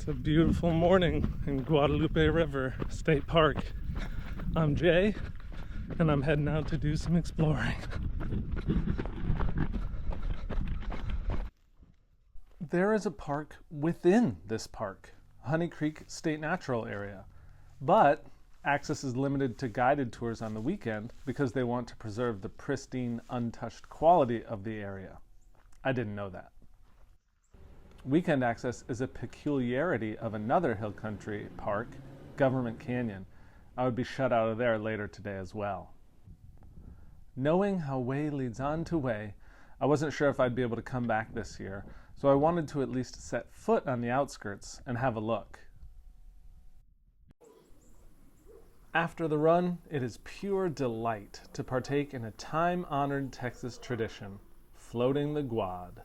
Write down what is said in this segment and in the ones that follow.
It's a beautiful morning in Guadalupe River State Park. I'm Jay, and I'm heading out to do some exploring. There is a park within this park, Honey Creek State Natural Area, but access is limited to guided tours on the weekend because they want to preserve the pristine, untouched quality of the area. I didn't know that. Weekend access is a peculiarity of another hill country park, Government Canyon. I would be shut out of there later today as well. Knowing how way leads on to way, I wasn't sure if I'd be able to come back this year, so I wanted to at least set foot on the outskirts and have a look. After the run, it is pure delight to partake in a time-honored Texas tradition, floating the Guad.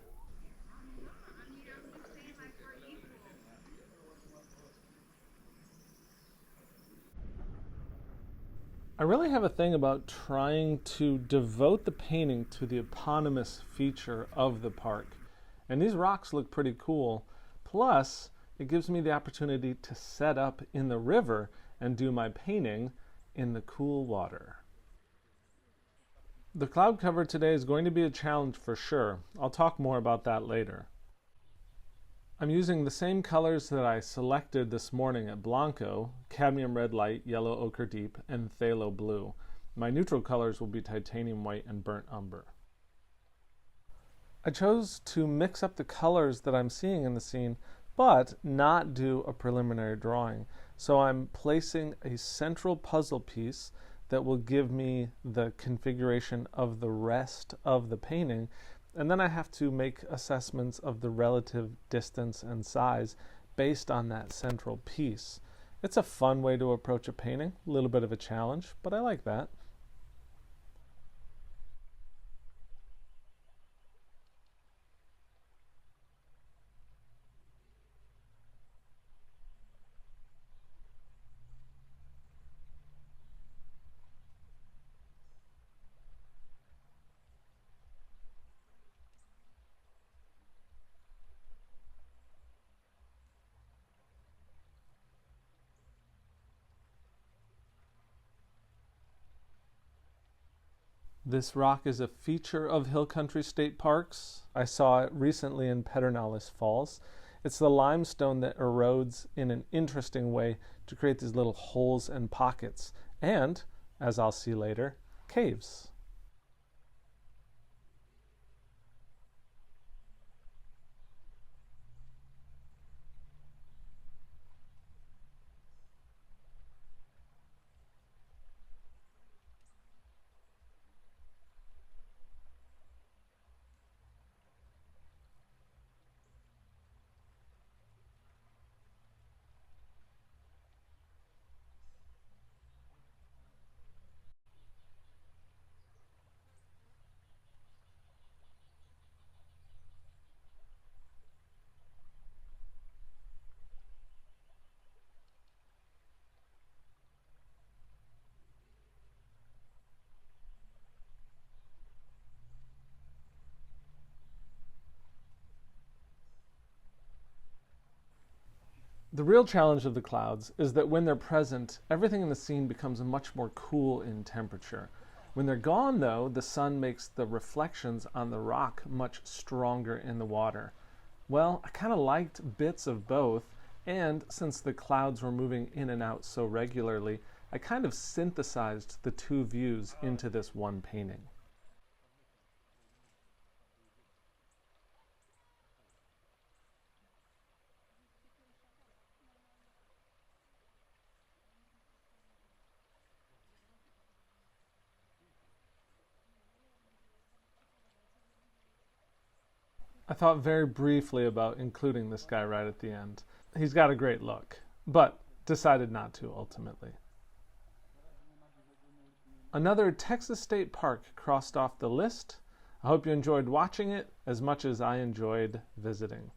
I really have a thing about trying to devote the painting to the eponymous feature of the park. And these rocks look pretty cool. Plus, it gives me the opportunity to set up in the river and do my painting in the cool water. The cloud cover today is going to be a challenge for sure. I'll talk more about that later. I'm using the same colors that I selected this morning at Blanco, cadmium red light, yellow ochre deep, and phthalo blue. My neutral colors will be titanium white and burnt umber. I chose to mix up the colors that I'm seeing in the scene, but not do a preliminary drawing. So I'm placing a central puzzle piece that will give me the configuration of the rest of the painting, and then I have to make assessments of the relative distance and size based on that central piece. It's a fun way to approach a painting, a little bit of a challenge, but I like that. This rock is a feature of Hill Country State Parks. I saw it recently in Pedernales Falls. It's the limestone that erodes in an interesting way to create these little holes and pockets, and, as I'll see later, caves. The real challenge of the clouds is that when they're present, everything in the scene becomes much more cool in temperature. When they're gone, though, the sun makes the reflections on the rock much stronger in the water. Well, I kind of liked bits of both, and since the clouds were moving in and out so regularly, I kind of synthesized the two views into this one painting. I thought very briefly about including this guy right at the end. He's got a great look, but decided not to ultimately. Another Texas State Park crossed off the list. I hope you enjoyed watching it as much as I enjoyed visiting.